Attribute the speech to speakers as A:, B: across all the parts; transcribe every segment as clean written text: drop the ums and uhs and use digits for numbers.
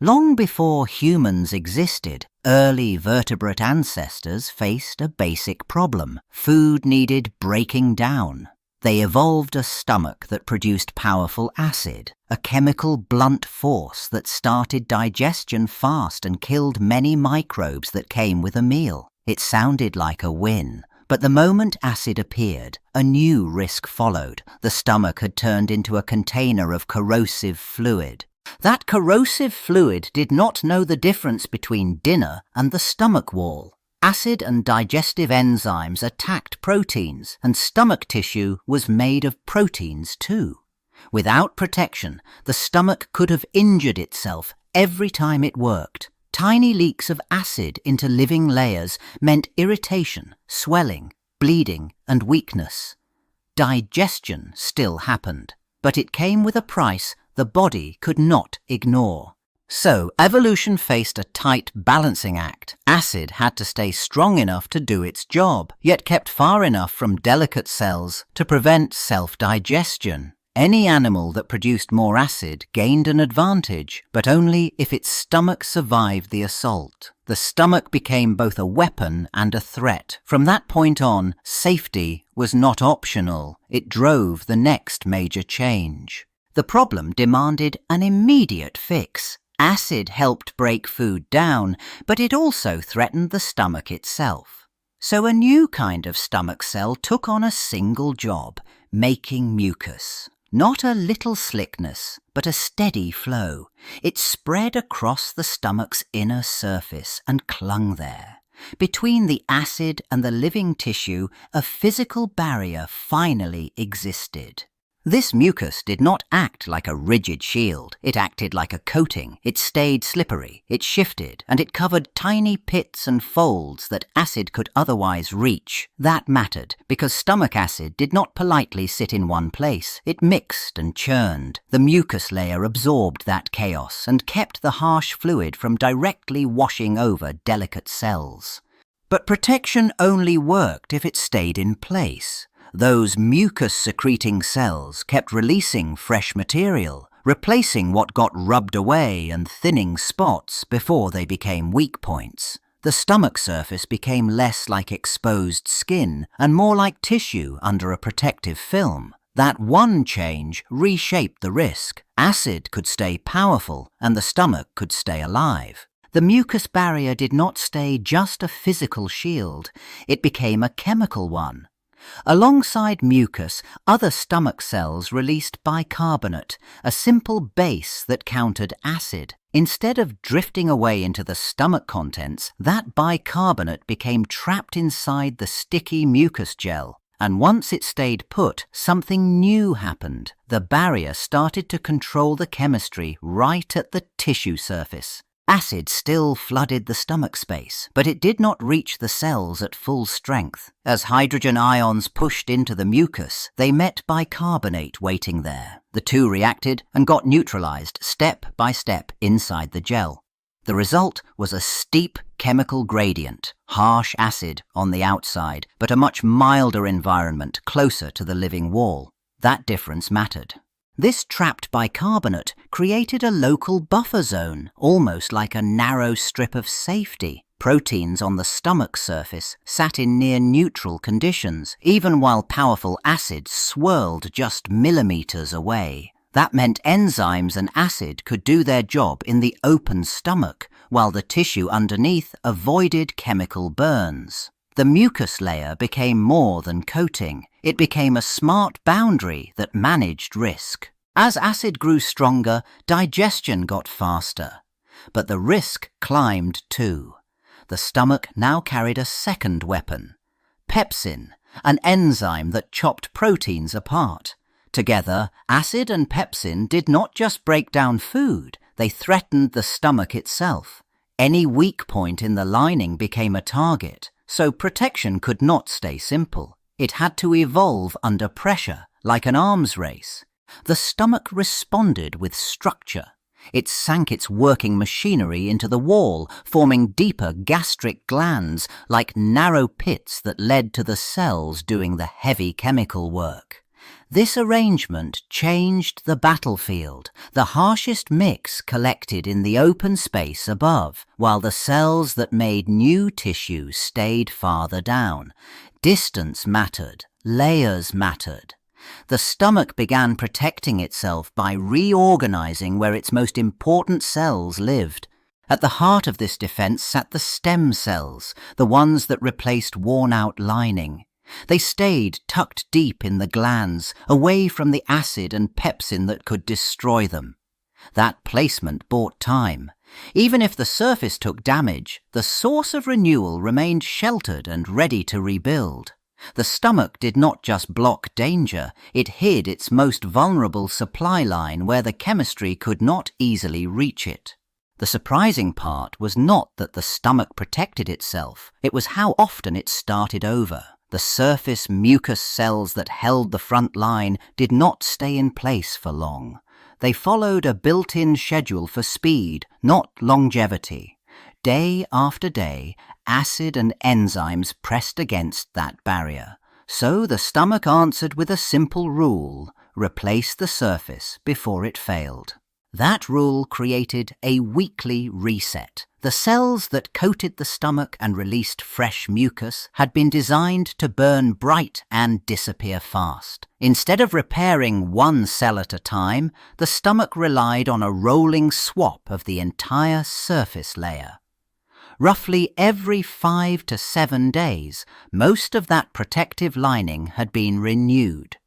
A: Long before humans existed, early vertebrate ancestors faced a basic problem. Food needed breaking down. They evolved a stomach that produced powerful acid, a chemical blunt force that started digestion fast and killed many microbes that came with a meal. It sounded like a win. But the moment acid appeared, a new risk followed. The stomach had turned into a container of corrosive fluid. That corrosive fluid did not know the difference between dinner and the stomach wall. Acid and digestive enzymes attacked proteins, and stomach tissue was made of proteins too. Without protection, the stomach could have injured itself every time it worked. Tiny leaks of acid into living layers meant irritation, swelling, bleeding, and weakness. Digestion still happened, but it came with a price the body could not ignore. So, evolution faced a tight balancing act. Acid had to stay strong enough to do its job, yet kept far enough from delicate cells to prevent self-digestion. Any animal that produced more acid gained an advantage, but only if its stomach survived the assault. The stomach became both a weapon and a threat. From that point on, safety was not optional. It drove the next major change. The problem demanded an immediate fix. Acid helped break food down, but it also threatened the stomach itself. So a new kind of stomach cell took on a single job, making mucus. Not a little slickness, but a steady flow. It spread across the stomach's inner surface and clung there. Between the acid and the living tissue, a physical barrier finally existed. This mucus did not act like a rigid shield. It acted like a coating. It stayed slippery, it shifted, and it covered tiny pits and folds that acid could otherwise reach. That mattered, because stomach acid did not politely sit in one place. It mixed and churned. The mucus layer absorbed that chaos and kept the harsh fluid from directly washing over delicate cells. But protection only worked if it stayed in place. Those mucus-secreting cells kept releasing fresh material, replacing what got rubbed away and thinning spots before they became weak points. The stomach surface became less like exposed skin and more like tissue under a protective film. That one change reshaped the risk. Acid could stay powerful and the stomach could stay alive. The mucus barrier did not stay just a physical shield, it became a chemical one. Alongside mucus, other stomach cells released bicarbonate, a simple base that countered acid. Instead of drifting away into the stomach contents, that bicarbonate became trapped inside the sticky mucus gel. And once it stayed put, something new happened. The barrier started to control the chemistry right at the tissue surface. Acid still flooded the stomach space, but it did not reach the cells at full strength. As hydrogen ions pushed into the mucus, they met bicarbonate waiting there. The two reacted and got neutralized step by step inside the gel. The result was a steep chemical gradient, harsh acid on the outside, but a much milder environment closer to the living wall. That difference mattered. This trapped bicarbonate created a local buffer zone, almost like a narrow strip of safety. Proteins on the stomach surface sat in near neutral conditions, even while powerful acid swirled just millimeters away. That meant enzymes and acid could do their job in the open stomach, while the tissue underneath avoided chemical burns. The mucus layer became more than coating. It became a smart boundary that managed risk. As acid grew stronger, digestion got faster. But the risk climbed too. The stomach now carried a second weapon, pepsin, an enzyme that chopped proteins apart. Together, acid and pepsin did not just break down food, they threatened the stomach itself. Any weak point in the lining became a target, so protection could not stay simple. It had to evolve under pressure, like an arms race. The stomach responded with structure. It sank its working machinery into the wall, forming deeper gastric glands like narrow pits that led to the cells doing the heavy chemical work. This arrangement changed the battlefield. The harshest mix collected in the open space above, while the cells that made new tissue stayed farther down. Distance mattered. Layers mattered. The stomach began protecting itself by reorganizing where its most important cells lived. At the heart of this defense sat the stem cells, the ones that replaced worn-out lining. They stayed tucked deep in the glands, away from the acid and pepsin that could destroy them. That placement bought time. Even if the surface took damage, the source of renewal remained sheltered and ready to rebuild. The stomach did not just block danger, it hid its most vulnerable supply line where the chemistry could not easily reach it. The surprising part was not that the stomach protected itself, it was how often it started over. The surface mucous cells that held the front line did not stay in place for long. They followed a built-in schedule for speed, not longevity. Day after day, acid and enzymes pressed against that barrier. So the stomach answered with a simple rule: replace the surface before it failed. That rule created a weekly reset. The cells that coated the stomach and released fresh mucus had been designed to burn bright and disappear fast. Instead of repairing one cell at a time, the stomach relied on a rolling swap of the entire surface layer. Roughly every 5 to 7 days, most of that protective lining had been renewed.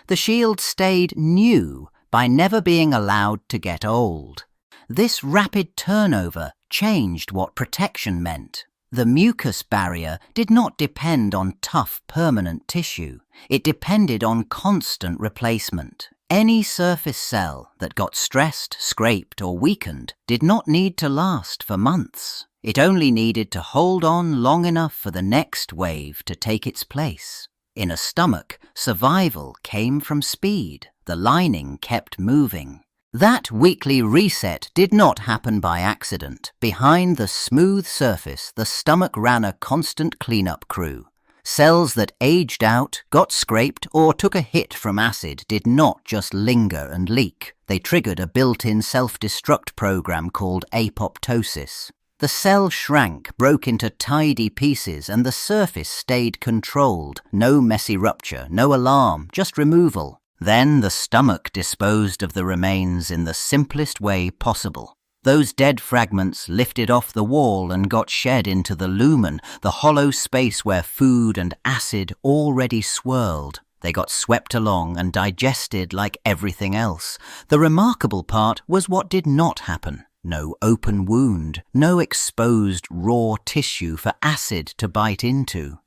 A: The shield stayed new by never being allowed to get old. This rapid turnover changed what protection meant. The mucous barrier did not depend on tough permanent tissue. It depended on constant replacement. Any surface cell that got stressed, scraped, or weakened did not need to last for months. It only needed to hold on long enough for the next wave to take its place. In a stomach, survival came from speed. The lining kept moving. That weekly reset did not happen by accident. Behind the smooth surface, the stomach ran a constant cleanup crew. Cells that aged out, got scraped, or took a hit from acid did not just linger and leak. They triggered a built-in self-destruct program called apoptosis. The cell shrank, broke into tidy pieces, and the surface stayed controlled. No messy rupture, no alarm, just removal. Then the stomach disposed of the remains in the simplest way possible. Those dead fragments lifted off the wall and got shed into the lumen, the hollow space where food and acid already swirled. They got swept along and digested like everything else. The remarkable part was what did not happen. No open wound, no exposed raw tissue for acid to bite into.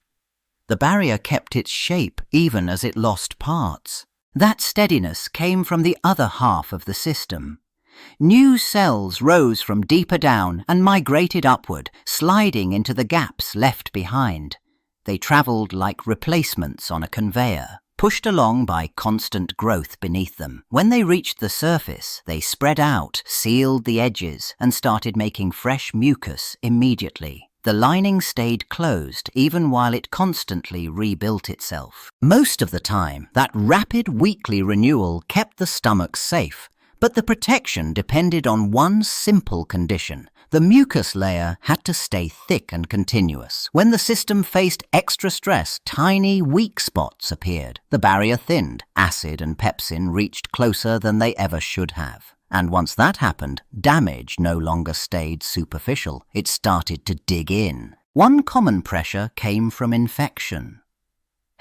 A: The barrier kept its shape even as it lost parts. That steadiness came from the other half of the system. New cells rose from deeper down and migrated upward, sliding into the gaps left behind. They travelled like replacements on a conveyor, pushed along by constant growth beneath them. When they reached the surface, they spread out, sealed the edges, and started making fresh mucus immediately. The lining stayed closed even while it constantly rebuilt itself. Most of the time, that rapid weekly renewal kept the stomach safe, but the protection depended on one simple condition. The mucus layer had to stay thick and continuous. When the system faced extra stress, tiny, weak spots appeared. The barrier thinned. Acid and pepsin reached closer than they ever should have. And once that happened, damage no longer stayed superficial. It started to dig in. One common pressure came from infection.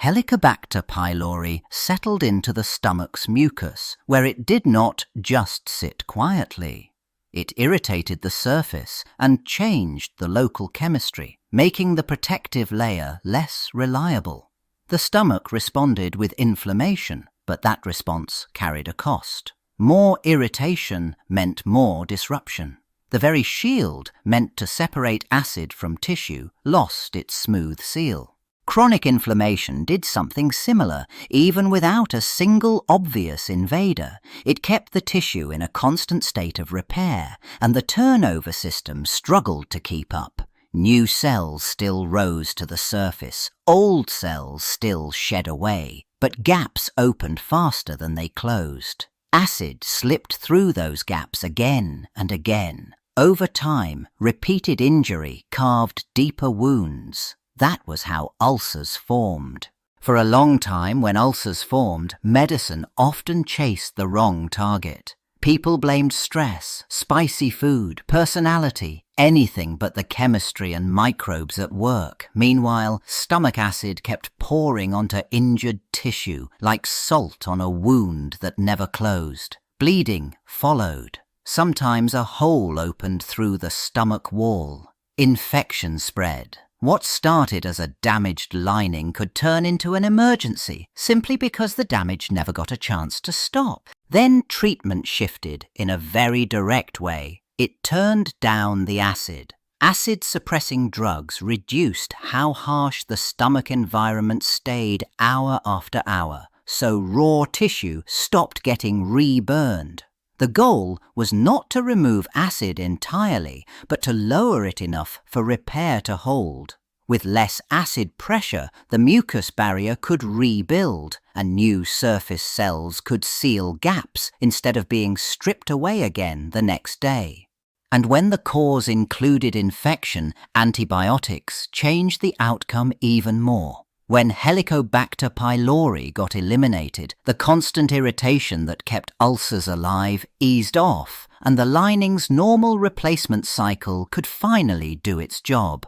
A: Helicobacter pylori settled into the stomach's mucus, where it did not just sit quietly. It irritated the surface and changed the local chemistry, making the protective layer less reliable. The stomach responded with inflammation, but that response carried a cost. More irritation meant more disruption. The very shield meant to separate acid from tissue lost its smooth seal. Chronic inflammation did something similar, even without a single obvious invader. It kept the tissue in a constant state of repair, and the turnover system struggled to keep up. New cells still rose to the surface, old cells still shed away, but gaps opened faster than they closed. Acid slipped through those gaps again and again. Over time, repeated injury carved deeper wounds. That was how ulcers formed. For a long time, when ulcers formed, medicine often chased the wrong target. People blamed stress, spicy food, personality, anything but the chemistry and microbes at work. Meanwhile, stomach acid kept pouring onto injured tissue like salt on a wound that never closed. Bleeding followed. Sometimes a hole opened through the stomach wall. Infection spread. What started as a damaged lining could turn into an emergency simply because the damage never got a chance to stop. Then treatment shifted in a very direct way. It turned down the acid. Acid-suppressing drugs reduced how harsh the stomach environment stayed hour after hour, so raw tissue stopped getting reburned. The goal was not to remove acid entirely, but to lower it enough for repair to hold. With less acid pressure, the mucous barrier could rebuild, and new surface cells could seal gaps instead of being stripped away again the next day. And when the cause included infection, antibiotics changed the outcome even more. When Helicobacter pylori got eliminated, the constant irritation that kept ulcers alive eased off, and the lining's normal replacement cycle could finally do its job.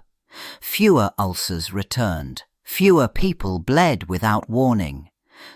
A: Fewer ulcers returned. Fewer people bled without warning.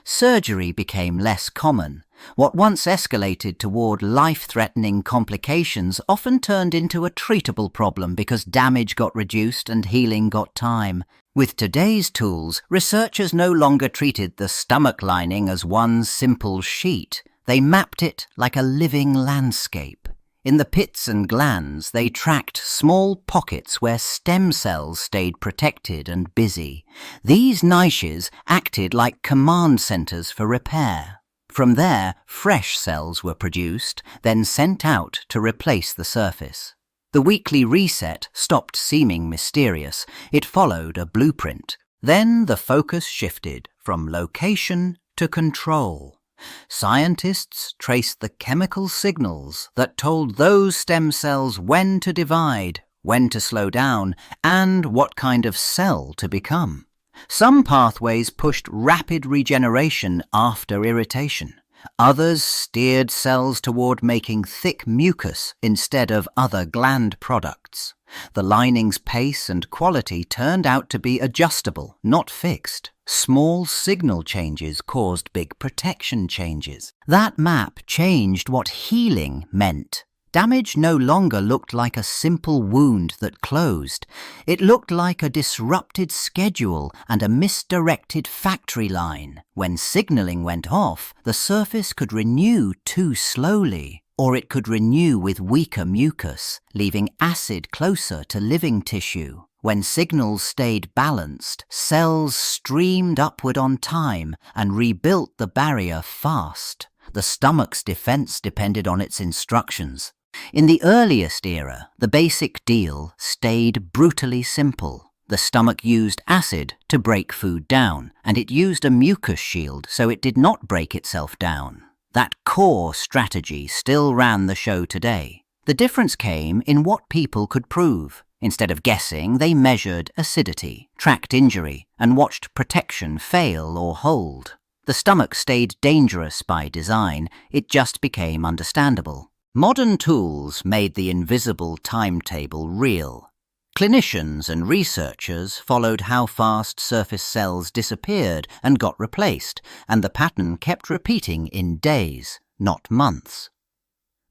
A: Surgery became less common. What once escalated toward life-threatening complications often turned into a treatable problem because damage got reduced and healing got time. With today's tools, researchers no longer treated the stomach lining as one simple sheet. They mapped it like a living landscape. In the pits and glands, they tracked small pockets where stem cells stayed protected and busy. These niches acted like command centers for repair. From there, fresh cells were produced, then sent out to replace the surface. The weekly reset stopped seeming mysterious. It followed a blueprint. Then the focus shifted from location to control. Scientists traced the chemical signals that told those stem cells when to divide, when to slow down, and what kind of cell to become. Some pathways pushed rapid regeneration after irritation. Others steered cells toward making thick mucus instead of other gland products. The lining's pace and quality turned out to be adjustable, not fixed. Small signal changes caused big protection changes. That map changed what healing meant. Damage no longer looked like a simple wound that closed. It looked like a disrupted schedule and a misdirected factory line. When signaling went off, the surface could renew too slowly, or it could renew with weaker mucus, leaving acid closer to living tissue. When signals stayed balanced, cells streamed upward on time and rebuilt the barrier fast. The stomach's defense depended on its instructions. In the earliest era, the basic deal stayed brutally simple. The stomach used acid to break food down, and it used a mucus shield so it did not break itself down. That core strategy still ran the show today. The difference came in what people could prove. Instead of guessing, they measured acidity, tracked injury, and watched protection fail or hold. The stomach stayed dangerous by design, it just became understandable. Modern tools made the invisible timetable real. Clinicians and researchers followed how fast surface cells disappeared and got replaced, and the pattern kept repeating in days, not months.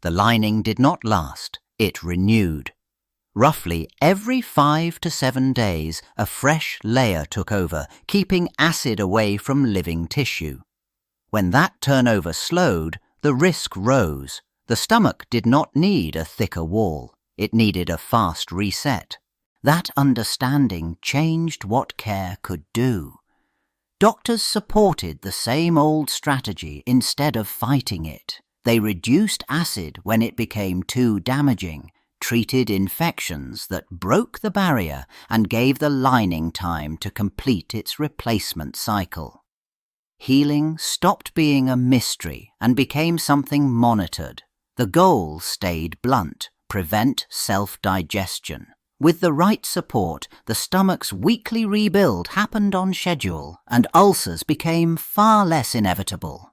A: The lining did not last, it renewed. Roughly every 5 to 7 days, a fresh layer took over, keeping acid away from living tissue. When that turnover slowed, the risk rose. The stomach did not need a thicker wall. It needed a fast reset. That understanding changed what care could do. Doctors supported the same old strategy instead of fighting it. They reduced acid when it became too damaging, treated infections that broke the barrier, and gave the lining time to complete its replacement cycle. Healing stopped being a mystery and became something monitored. The goal stayed blunt: prevent self-digestion. With the right support, the stomach's weekly rebuild happened on schedule, and ulcers became far less inevitable.